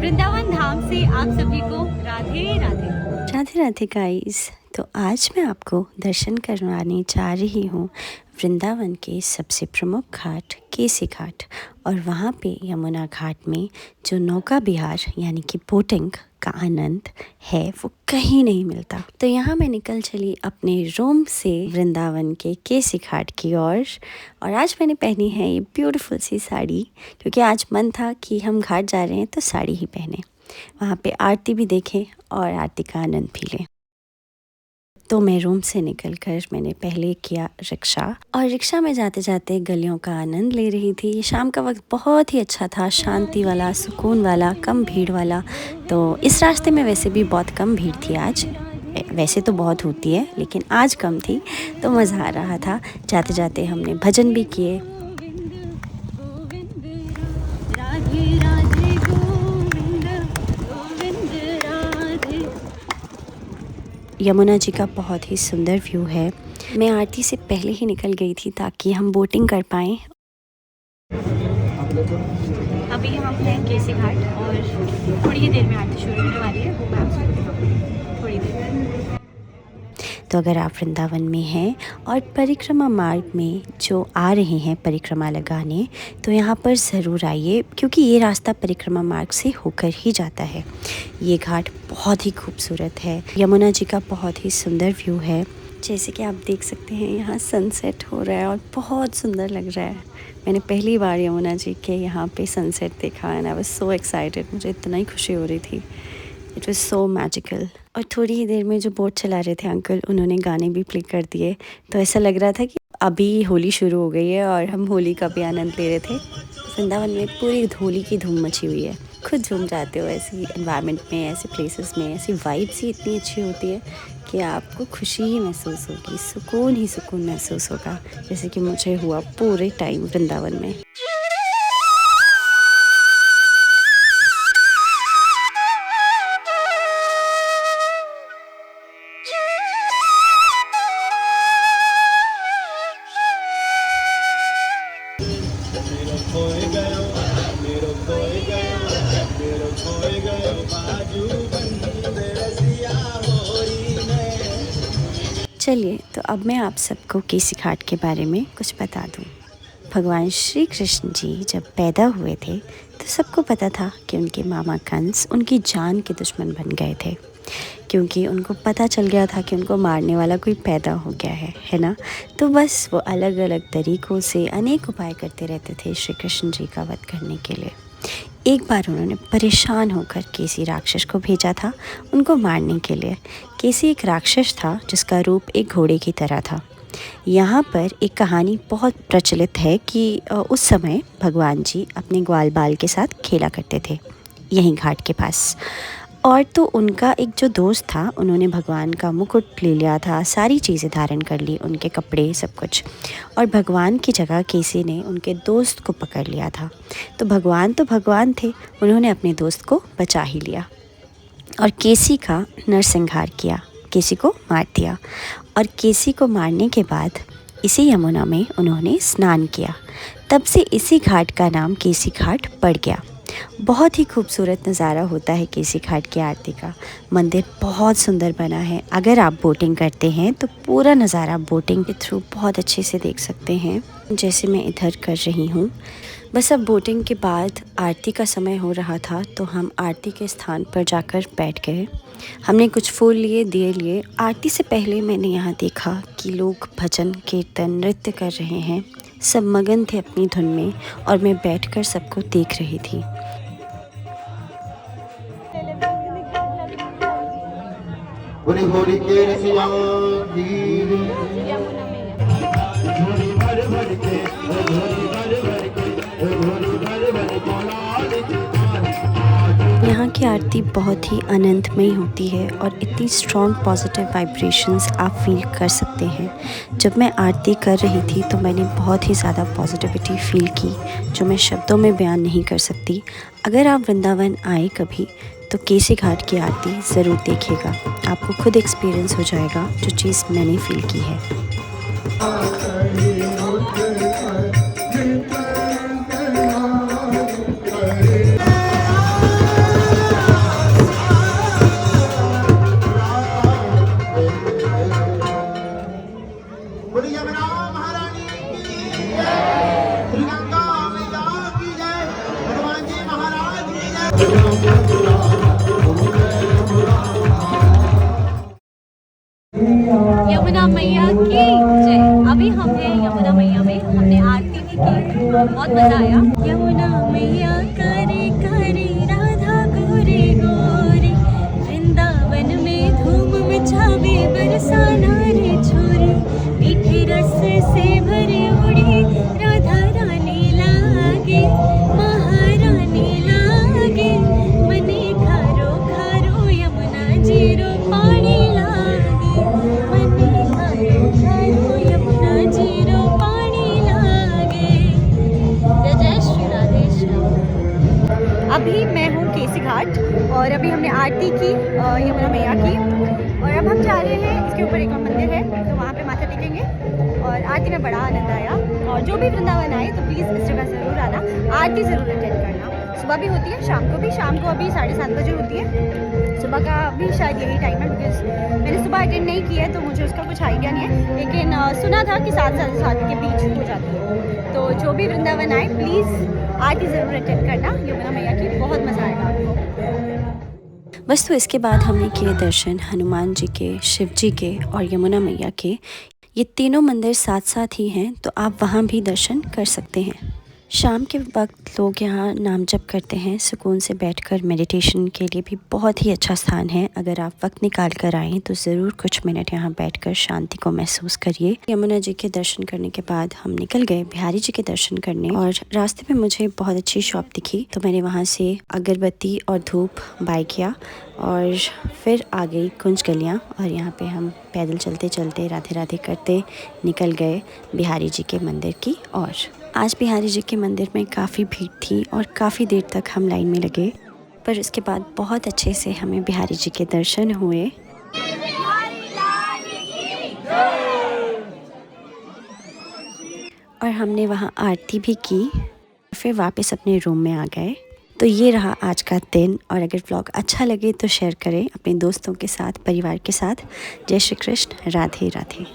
वृंदावन धाम से आप सभी को राधे राधे। राधे राधे गाइस। तो आज मैं आपको दर्शन करवाने जा रही हूँ वृंदावन के सबसे प्रमुख घाट केसी घाट। और वहाँ पे यमुना घाट में जो नौका विहार यानी कि बोटिंग का आनंद है वो कहीं नहीं मिलता। तो यहाँ मैं निकल चली अपने रूम से वृंदावन के केसी घाट की ओर। और आज मैंने पहनी है ये ब्यूटीफुल सी साड़ी, क्योंकि आज मन था कि हम घाट जा रहे हैं तो साड़ी ही पहने। वहाँ पे आरती भी देखें और आरती का आनंद भी लें। तो मैं रूम से निकलकर मैंने पहले किया रिक्शा, और रिक्शा में जाते जाते गलियों का आनंद ले रही थी। शाम का वक्त बहुत ही अच्छा था, शांति वाला, सुकून वाला, कम भीड़ वाला। तो इस रास्ते में वैसे भी बहुत कम भीड़ थी आज। वैसे तो बहुत होती है लेकिन आज कम थी, तो मज़ा आ रहा था। जाते जाते हमने भजन भी किए। यमुना जी का बहुत ही सुंदर व्यू है। मैं आरती से पहले ही निकल गई थी ताकि हम बोटिंग कर पाएँ। अभी हम हैं केसी घाट और थोड़ी ही देर में आरती शुरू होने वाली है, वो मैं आपसे बताऊंगी थोड़ी देर में। तो अगर आप वृंदावन में हैं और परिक्रमा मार्ग में जो आ रहे हैं परिक्रमा लगाने, तो यहाँ पर ज़रूर आइए, क्योंकि ये रास्ता परिक्रमा मार्ग से होकर ही जाता है। ये घाट बहुत ही खूबसूरत है। यमुना जी का बहुत ही सुंदर व्यू है। जैसे कि आप देख सकते हैं यहाँ सनसेट हो रहा है और बहुत सुंदर लग रहा है। मैंने पहली बार यमुना जी के यहाँ पे सनसेट देखा and I was so excited. मुझे इतना ही खुशी हो रही थी। It was so magical. और थोड़ी ही देर में जो बोट चला रहे थे अंकल, उन्होंने गाने भी प्ले कर दिए। तो ऐसा लग रहा था कि अभी होली शुरू हो गई है और हम होली का भी आनंद ले रहे थे। वृंदावन में पूरी होली की धूम मची हुई है। खुद झूम जाते हो ऐसी एनवायरनमेंट में, ऐसे प्लेसेस में। ऐसी वाइब्स ही इतनी अच्छी होती है कि आपको खुशी ही महसूस होगी, सुकून ही सुकून महसूस होगा, जैसे कि मुझे हुआ पूरे टाइम वृंदावन में। चलिए, तो अब मैं आप सबको केसी घाट के बारे में कुछ बता दूं। भगवान श्री कृष्ण जी जब पैदा हुए थे तो सबको पता था कि उनके मामा कंस उनकी जान के दुश्मन बन गए थे, क्योंकि उनको पता चल गया था कि उनको मारने वाला कोई पैदा हो गया है ना। तो बस वो अलग अलग तरीक़ों से अनेक उपाय करते रहते थे श्री कृष्ण जी का वध करने के लिए। एक बार उन्होंने परेशान होकर केसी राक्षस को भेजा था उनको मारने के लिए। केसी एक राक्षस था जिसका रूप एक घोड़े की तरह था। यहाँ पर एक कहानी बहुत प्रचलित है कि उस समय भगवान जी अपने ग्वाल बाल के साथ खेला करते थे यहीं घाट के पास। और तो उनका एक जो दोस्त था, उन्होंने भगवान का मुकुट ले लिया था, सारी चीज़ें धारण कर ली, उनके कपड़े सब कुछ। और भगवान की जगह केसी ने उनके दोस्त को पकड़ लिया था। तो भगवान थे, उन्होंने अपने दोस्त को बचा ही लिया और केसी का नरसंहार किया, केसी को मार दिया। और केसी को मारने के बाद इसी यमुना में उन्होंने स्नान किया। तब से इसी घाट का नाम केसी घाट पड़ गया। बहुत ही खूबसूरत नज़ारा होता है केसी घाट की आरती का। मंदिर बहुत सुंदर बना है। अगर आप बोटिंग करते हैं तो पूरा नज़ारा बोटिंग के थ्रू बहुत अच्छे से देख सकते हैं, जैसे मैं इधर कर रही हूँ। बस अब बोटिंग के बाद आरती का समय हो रहा था, तो हम आरती के स्थान पर जाकर बैठ गए। हमने कुछ फूल लिए, दिए लिए। आरती से पहले मैंने यहाँ देखा कि लोग भजन कीर्तन नृत्य कर रहे हैं। सब मगन थे अपनी धुन में और मैं बैठकर सबको देख रही थी। यहाँ की आरती बहुत ही आनंदमयी होती है और इतनी स्ट्रॉन्ग पॉजिटिव वाइब्रेशंस आप फील कर सकते हैं। जब मैं आरती कर रही थी तो मैंने बहुत ही ज़्यादा पॉजिटिविटी फील की, जो मैं शब्दों में बयान नहीं कर सकती। अगर आप वृंदावन आए कभी तो केसी घाट की आरती ज़रूर देखिएगा, आपको खुद एक्सपीरियंस हो जाएगा जो चीज़ मैंने फील की है। यमुना मैया की जय। अभी हम हैं यमुना मैया में, हमने आरती भी की, बहुत मजा आया। यमुना मैया करे करे राधा गोरे गोरे, वृंदावन में धूम मचावे बरसाना रे छोरी, मीठे रस से भरी उड़ी राधा रानी लागे, महारानी लागे, मने खारो खारो यमुना जीरो पानी लागे, मने खारो खारो यमुना जीरो पानी लागे। जय जय श्री राधे श्याम। अभी मैं हूँ केसी घाट और अभी हमने आरती की यमुना मैया की, और अब हम जा रहे हैं, इसके ऊपर एक और मंदिर है तो वहाँ पे माथा टेकेंगे। और आरती में बड़ा आनंद आया, और जो भी वृंदावन आए तो प्लीज़ इस जगह ज़रूर आना, आरती ज़रूर अटेंड करना। सुबह भी होती है, शाम को भी, शाम को अभी 7:30 बजे होती है, सुबह का भी शायद यही टाइम है, बिकॉज मैंने सुबह अटेंड नहीं किया है तो मुझे उसका कुछ आइडिया नहीं है, लेकिन सुना था कि 7 के बीच हो जाती है। तो जो भी वृंदावन आए प्लीज़ आरती ज़रूर अटेंड करना यमुना मैया की, बहुत मज़ा आएगा आपको। बस तो इसके बाद हमने किए दर्शन हनुमान जी के, शिव जी के और यमुना मैया के। ये तीनों मंदिर साथ साथ ही हैं तो आप वहाँ भी दर्शन कर सकते हैं। शाम के वक्त लोग यहाँ नाम जप करते हैं, सुकून से बैठकर मेडिटेशन के लिए भी बहुत ही अच्छा स्थान है। अगर आप वक्त निकाल कर आएँ तो ज़रूर कुछ मिनट यहाँ बैठकर शांति को महसूस करिए। यमुना जी के दर्शन करने के बाद हम निकल गए बिहारी जी के दर्शन करने, और रास्ते में मुझे बहुत अच्छी शॉप दिखी तो मैंने वहाँ से अगरबत्ती और धूप बाय किया, और फिर आ गई कुंज गलियाँ, और यहाँ पे हम पैदल चलते चलते राधे राधे करते निकल गए बिहारी जी के मंदिर की ओर। आज बिहारी जी के मंदिर में काफ़ी भीड़ थी और काफ़ी देर तक हम लाइन में लगे, पर उसके बाद बहुत अच्छे से हमें बिहारी जी के दर्शन हुए। और हमने वहाँ आरती भी की, फिर वापस अपने रूम में आ गए। तो ये रहा आज का दिन, और अगर व्लॉग अच्छा लगे तो शेयर करें अपने दोस्तों के साथ, परिवार के साथ। जय श्री कृष्ण, राधे राधे।